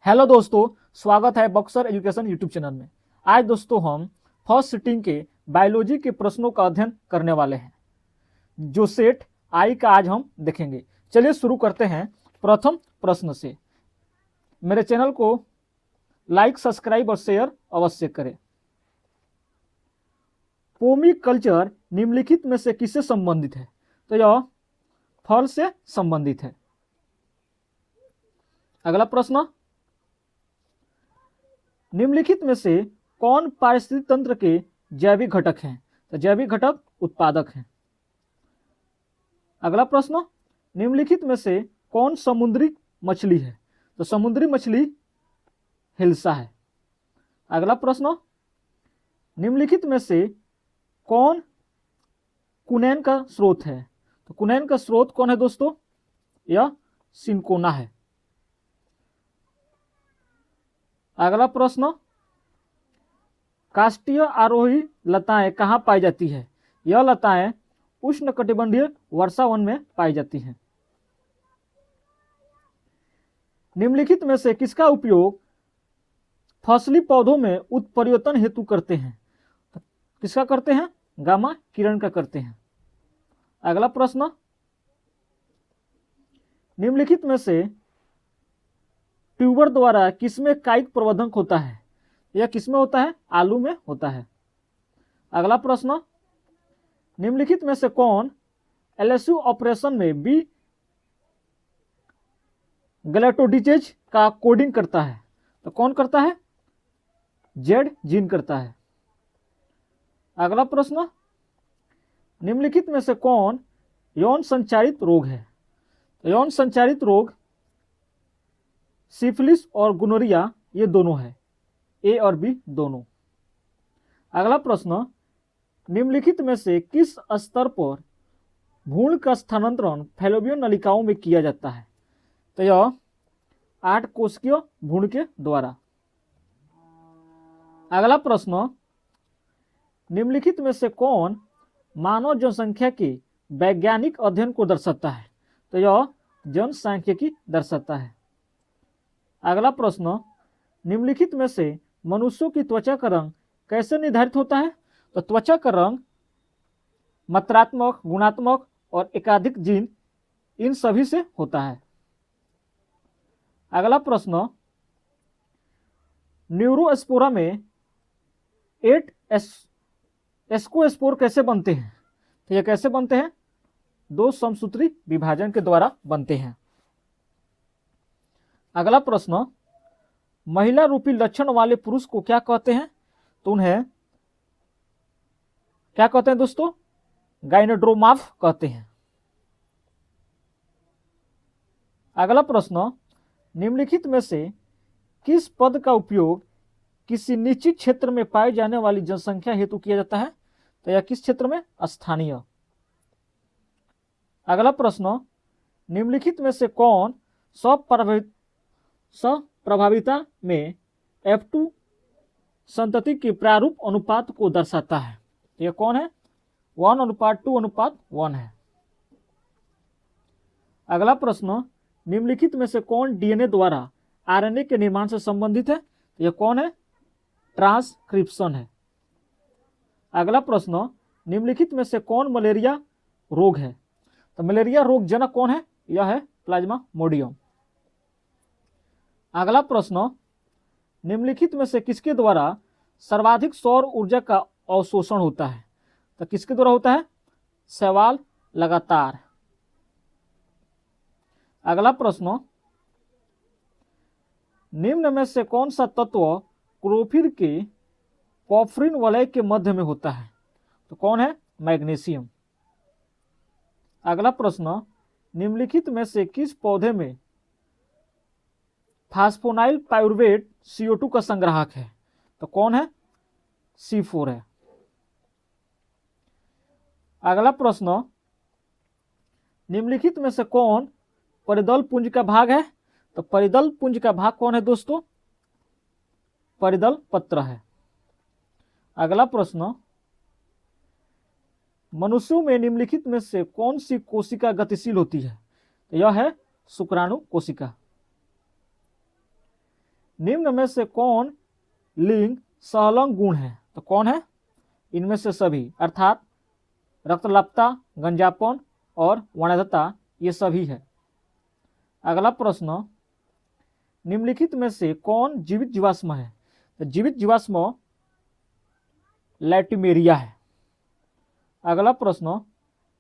Hello दोस्तों, स्वागत है बक्सर एजुकेशन यूट्यूब चैनल में। आज दोस्तों हम फर्स्ट सिटिंग के बायोलॉजी के प्रश्नों का अध्ययन करने वाले हैं, जो सेट आई का आज हम देखेंगे। चलिए शुरू करते हैं प्रथम प्रश्न से। मेरे चैनल को लाइक, सब्सक्राइब और शेयर अवश्य करें। पोमी कल्चर निम्नलिखित में से किससे संबंधित है? तो यह फल से संबंधित है। अगला प्रश्न, निम्नलिखित में से कौन पारिस्थितिक तंत्र के जैविक घटक हैं? तो जैविक घटक उत्पादक हैं। अगला प्रश्न, निम्नलिखित में से कौन समुद्री मछली है? तो समुद्री मछली हिल्सा है। अगला प्रश्न, निम्नलिखित में से कौन कुनैन का स्रोत है? तो कुनैन का स्रोत कौन है दोस्तों? यह सिंकोना है। अगला प्रश्न, काष्ठीय आरोही लताएं कहाँ पाई जाती है? यह लताएं उष्णकटिबंधीय वर्षा वन में पाई जाती हैं। निम्नलिखित में से किसका उपयोग फसली पौधों में उत्परिवर्तन हेतु करते हैं? तो किसका करते हैं? गामा किरण का करते हैं। अगला प्रश्न, निम्नलिखित में से ट्यूबर द्वारा किसमें कायिक प्रवर्धन होता है? यह किसमें होता है? आलू में होता है। अगला प्रश्न, निम्नलिखित में से कौन एलएसयू ऑपरेशन में बी गैलेक्टोडिजेज का कोडिंग करता है? तो कौन करता है? जेड जीन करता है। अगला प्रश्न, निम्नलिखित में से कौन यौन संचारित रोग है? तो यौन संचारित रोग सिफिलिस और गोनोरिया ये दोनों है, ए और बी दोनों। अगला प्रश्न, निम्नलिखित में से किस स्तर पर भ्रूण का स्थानांतरण फैलोपियन नलिकाओं में किया जाता है? तो यह 8 कोशिकीय भ्रूण के द्वारा। अगला प्रश्न, निम्नलिखित में से कौन मानव जनसंख्या के वैज्ञानिक अध्ययन को दर्शाता है? तो यह जनसांख्यिकी दर्शाता है। अगला प्रश्न, निम्नलिखित में से मनुष्यों की त्वचा का रंग कैसे निर्धारित होता है? तो त्वचा का रंग मात्रात्मक, गुणात्मक और एकाधिक जीन इन सभी से होता है। अगला प्रश्न, न्यूरोस्पोरा में 8 एस्कोस्पोर कैसे बनते हैं? तो ये कैसे बनते हैं? 2 समसूत्री विभाजन के द्वारा बनते हैं। अगला प्रश्न, महिला रूपी लक्षण वाले पुरुष को क्या कहते हैं? तो उन्हें क्या कहते हैं दोस्तों? गाइनोड्रोमार्फ कहते हैं। अगला प्रश्न, निम्नलिखित में से किस पद का उपयोग किसी निश्चित क्षेत्र में पाई जाने वाली जनसंख्या हेतु किया जाता है? तो यह किस क्षेत्र में? स्थानीय। अगला प्रश्न, निम्नलिखित में से कौन सप्रभाविता में F2 संतति के प्रारूप अनुपात को दर्शाता है? यह कौन है? 1:2:1 है। अगला प्रश्न, निम्नलिखित में से कौन डीएनए द्वारा आरएनए के निर्माण से संबंधित है? यह कौन है? ट्रांसक्रिप्शन है। अगला प्रश्न, निम्नलिखित में से कौन मलेरिया रोग है? तो मलेरिया रोग जनक कौन है? यह है प्लाज्मामोडियम। अगला प्रश्न, निम्नलिखित में से किसके द्वारा सर्वाधिक सौर ऊर्जा का अवशोषण होता है? तो किसके द्वारा होता है? सवाल लगातार। अगला प्रश्न, निम्न में से कौन सा तत्व क्लोरोफिल के पॉर्फिरिन वलय के मध्य में होता है? तो कौन है? मैग्नीशियम। अगला प्रश्न, निम्नलिखित में से किस पौधे में फास्फोनाइल पाइरुवेट CO2 का संग्राहक है? तो कौन है? C4 है। अगला प्रश्न, निम्नलिखित में से कौन परिदल पुंज का भाग है? तो परिदल पुंज का भाग कौन है दोस्तों? परिदल पत्र है। अगला प्रश्न, मनुष्यों में निम्नलिखित में से कौन सी कोशिका गतिशील होती है? तो यह है शुक्राणु कोशिका। निम्न में से कौन लिंग सहलंग गुण है? तो कौन है? इनमें से सभी, अर्थात रक्तलापता, गंजापन और वर्णदत्ता, ये सभी है। अगला प्रश्न, निम्नलिखित में से कौन जीवित जीवाश्म है? तो जीवित जीवाश्म लैटिमेरिया है। अगला प्रश्न,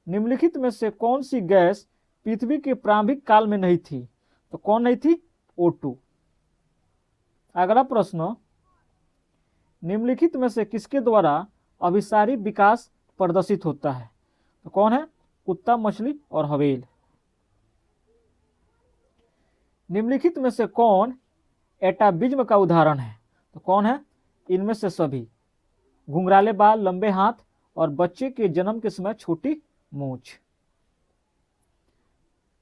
निम्नलिखित में से कौन सी गैस पृथ्वी के प्रारंभिक काल में नहीं थी? तो कौन नहीं थी? O2। अगला प्रश्न, निम्नलिखित में से किसके द्वारा अभिसारी विकास प्रदर्शित होता है? तो कौन है? कुत्ता, मछली और हवेल। निम्नलिखित में से कौन एटाबिज्म का उदाहरण है? तो कौन है? इनमें से सभी, घुंघराले बाल, लंबे हाथ और बच्चे के जन्म के समय छोटी मूंछ।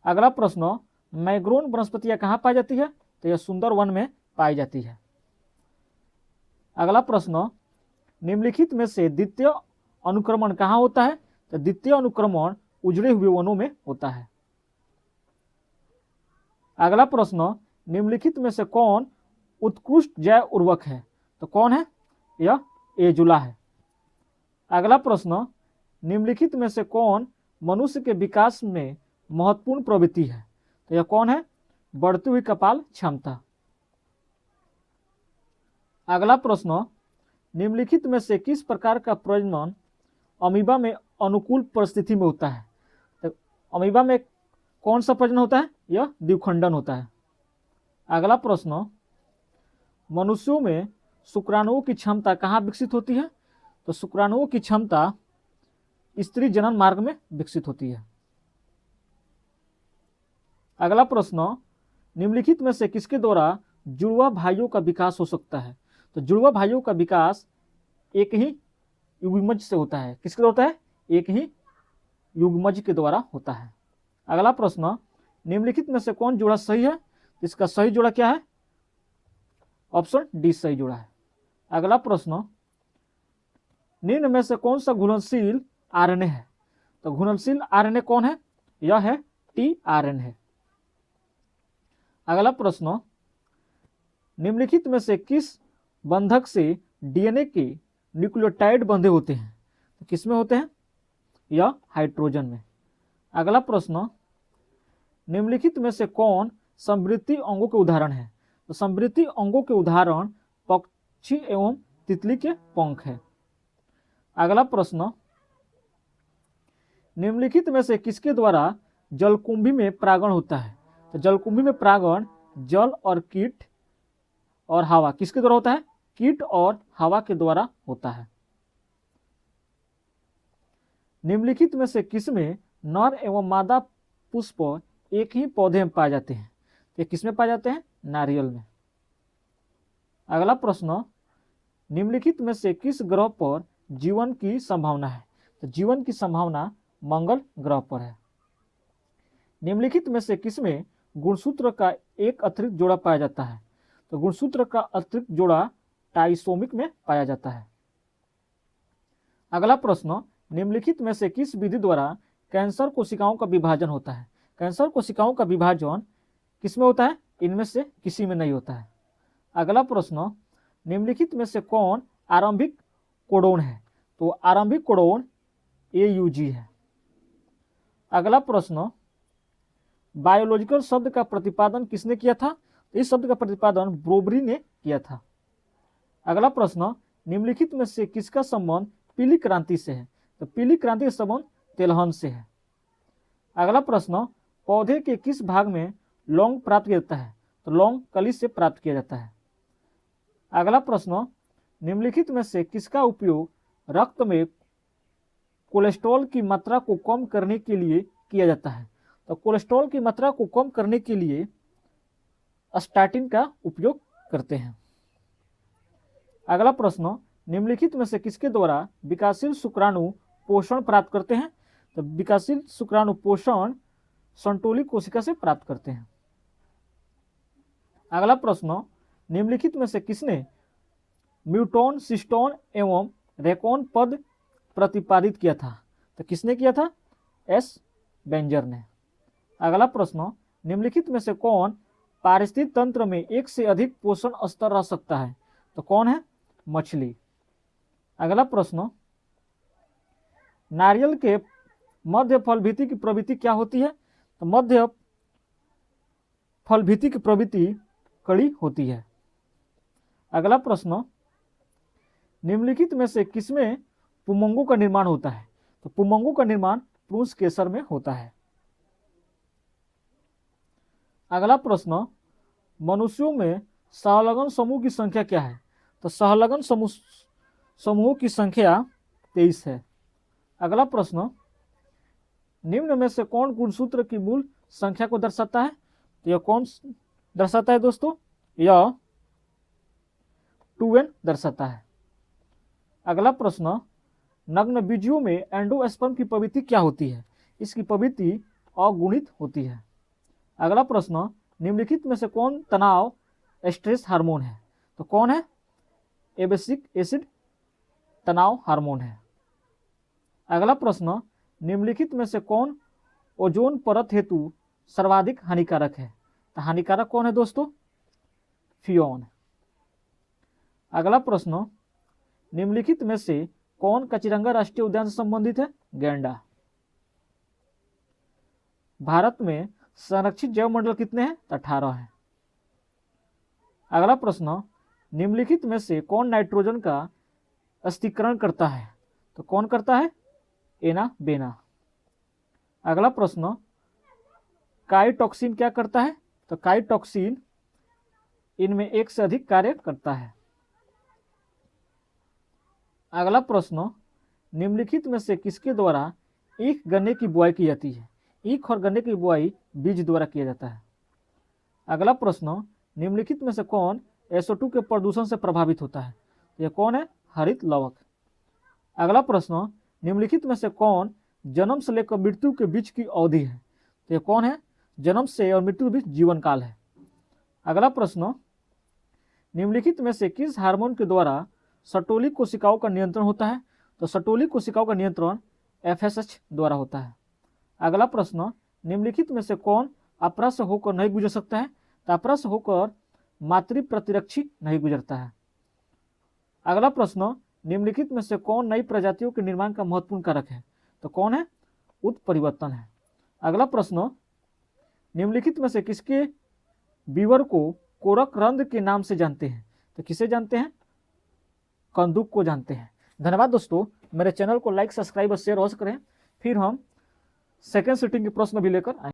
अगला प्रश्न, मैग्रोन वनस्पतियां कहाँ पाई जाती है? तो यह सुंदर वन में पाई जाती है। अगला प्रश्न, निम्नलिखित में से द्वितीय अनुक्रमण कहाँ होता है? तो द्वितीय अनुक्रमण उजड़े हुए वनों में होता है। अगला प्रश्न, निम्नलिखित में से कौन उत्कृष्ट जैव उर्वरक है? तो कौन है? यह एजुला है। अगला प्रश्न, निम्नलिखित में से कौन मनुष्य के विकास में महत्वपूर्ण प्रवृत्ति है? तो यह कौन है? बढ़ती हुई कपाल क्षमता। अगला प्रश्न, निम्नलिखित में से किस प्रकार का प्रजनन अमीबा में अनुकूल परिस्थिति में होता है? तो अमीबा में कौन सा प्रजनन होता है? यह द्विखंडन होता है। अगला प्रश्न, मनुष्यों में शुक्राणुओं की क्षमता कहाँ विकसित होती है? तो शुक्राणुओं की क्षमता स्त्री जनन मार्ग में विकसित होती है। अगला प्रश्न, निम्नलिखित में से किसके द्वारा जुड़वा भाइयों का विकास हो सकता है? तो जुड़वा भाइयों का विकास एक ही युग्मज से होता है। किसके द्वारा होता है? एक ही युग्मज के द्वारा होता है। अगला प्रश्न, निम्नलिखित में से कौन जोड़ा सही है? इसका सही जोड़ा क्या है? ऑप्शन डी सही जोड़ा है। अगला प्रश्न, निम्न में से कौन सा घुलनशील आरएनए है? तो घुलनशील आरएनए कौन है? यह है टीआरएनए। अगला प्रश्न, निम्नलिखित में से किस बंधक से डीएनए के न्यूक्लियोटाइड बंधे होते हैं? तो किसमें होते हैं? यह हाइड्रोजन में। अगला प्रश्न, निम्नलिखित में से कौन समृद्धि अंगों के उदाहरण है? तो समृद्धि अंगों के उदाहरण पक्षी एवं तितली के पंख है। अगला प्रश्न, निम्नलिखित में से किसके द्वारा जलकुंभी में परागण होता है? तो जलकुंभी में परागण जल और कीट और हवा, किसके द्वारा होता है? कीट और हवा के द्वारा होता है। निम्नलिखित में से किसमें नर एवं मादा पुष्प एक ही पौधे में पाए जाते हैं? तो किसमें पाए जाते हैं? नारियल में। अगला प्रश्न, निम्नलिखित में से किस ग्रह पर जीवन की संभावना है? तो जीवन की संभावना मंगल ग्रह पर है। निम्नलिखित में से किसमें गुणसूत्र का एक अतिरिक्त जोड़ा पाया जाता है? तो गुणसूत्र का अतिरिक्त जोड़ा टाइसोमिक में पाया जाता है। अगला प्रश्न, निम्नलिखित में से किस विधि द्वारा कैंसर कोशिकाओं का विभाजन होता है? कैंसर कोशिकाओं का विभाजन किसमें होता है? इनमें से किसी में नहीं होता है। अगला प्रश्न, निम्नलिखित में से कौन आरंभिक कोडोन है? तो आरंभिक कोडोन AUG है। अगला प्रश्न, बायोलॉजिकल शब्द का प्रतिपादन किसने किया था? इस शब्द का प्रतिपादन ब्रोबरी ने किया था। अगला प्रश्न, निम्नलिखित में से किसका संबंध पीली क्रांति से है? तो पीली क्रांति का संबंध तेलहन से है। अगला प्रश्न, पौधे के किस भाग में लौंग प्राप्त किया जाता है? तो लौंग कली से प्राप्त किया जाता है। अगला प्रश्न, निम्नलिखित में से किसका उपयोग रक्त में कोलेस्ट्रॉल की मात्रा को कम करने के लिए किया जाता है? तो कोलेस्ट्रॉल की मात्रा को कम करने के लिए स्टैटिन का उपयोग करते हैं। अगला प्रश्न, निम्नलिखित में से किसके द्वारा विकासशील शुक्राणु पोषण प्राप्त करते हैं? तो विकासशील शुक्राणु पोषण संतोली कोशिका से प्राप्त करते हैं। अगला प्रश्न, निम्नलिखित में से किसने म्यूटोन, सिस्टोन एवं रेकॉन पद प्रतिपादित किया था? तो किसने किया था? S. बेंजर ने। अगला प्रश्न, निम्नलिखित में से कौन पारिस्थितिकी तंत्र में एक से अधिक पोषण स्तर रह सकता है, तो कौन है? मछली। अगला प्रश्न, नारियल के मध्य फलभित्ति की प्रवृत्ति क्या होती है? तो मध्य फलभित्ति की प्रवृत्ति कड़ी होती है। अगला प्रश्न, निम्नलिखित में से किसमें पुमंगों का निर्माण होता है? तो पुमंगों का निर्माण पुरुष केसर में होता है। अगला प्रश्न, मनुष्यों में सहलग्न समूह की संख्या क्या है? तो सहलग्न समूहों की संख्या 23 है। अगला प्रश्न, निम्न में से कौन गुणसूत्र की मूल संख्या को दर्शाता है? तो यह कौन दर्शाता है दोस्तों? यह 2n दर्शाता है। अगला प्रश्न, नग्न बीजियों में एंडोस्पर्म की प्रवृत्ति क्या होती है? इसकी प्रवृत्ति अगुणित होती है। अगला प्रश्न, निम्नलिखित में से कौन तनाव स्ट्रेस हार्मोन है? तो कौन है? एब्सिक एसिड तनाव हार्मोन है। अगला प्रश्न, निम्नलिखित में से कौन ओजोन परत हेतु सर्वाधिक हानिकारक है? तो हानिकारक कौन है दोस्तों? फ्यून। अगला प्रश्न, निम्नलिखित में से कौन काजीरंगा राष्ट्रीय उद्यान से संबंधित है? गैंडा। भारत में संरक्षित जैव मंडल कितने हैं? 18 है। अगला प्रश्न, निम्नलिखित में से कौन नाइट्रोजन का अस्थिकरण करता है? तो कौन करता है? एना बेना। अगला प्रश्न, काइटोक्सिन क्या करता है? तो काइटोक्सिन इनमें एक से अधिक कार्य करता है। अगला प्रश्न, निम्नलिखित में से किसके द्वारा ईख गन्ने की बुआई की जाती है? ईख और गन्ने की बुआई बीज द्वारा किया जाता है। अगला प्रश्न, निम्नलिखित में से कौन SO2 के प्रदूषण से प्रभावित होता है? यह कौन है? हरित लवक। अगला प्रश्न, निम्नलिखित में से कौन जन्म से लेकर मृत्यु के बीच की अवधि है? तो यह कौन है? जन्म से और मृत्यु के बीच जीवन काल है। अगला प्रश्न, निम्नलिखित में से किस हार्मोन के द्वारा सटोली कोशिकाओं का नियंत्रण होता है? तो सटोली कोशिकाओं का नियंत्रण FSH द्वारा होता है। अगला प्रश्न, निम्नलिखित में से कौन अपरा से होकर नहीं गुजर सकता है? तो अपरा से होकर मातृ प्रतिरक्षी नहीं गुजरता है। अगला प्रश्न, निम्नलिखित में से कौन नई प्रजातियों के निर्माण का महत्वपूर्ण कारक है? तो कौन है? उत्परिवर्तन है। अगला प्रश्न, निम्नलिखित में से किसके बीवर को कोरक रंध्र के नाम से जानते हैं? तो किसे जानते हैं? कंदुक को जानते हैं। धन्यवाद दोस्तों, मेरे चैनल को लाइक, सब्सक्राइब और शेयर अवश्य करें। फिर हम सेकेंड सिटिंग के प्रश्न भी लेकर आएंगे।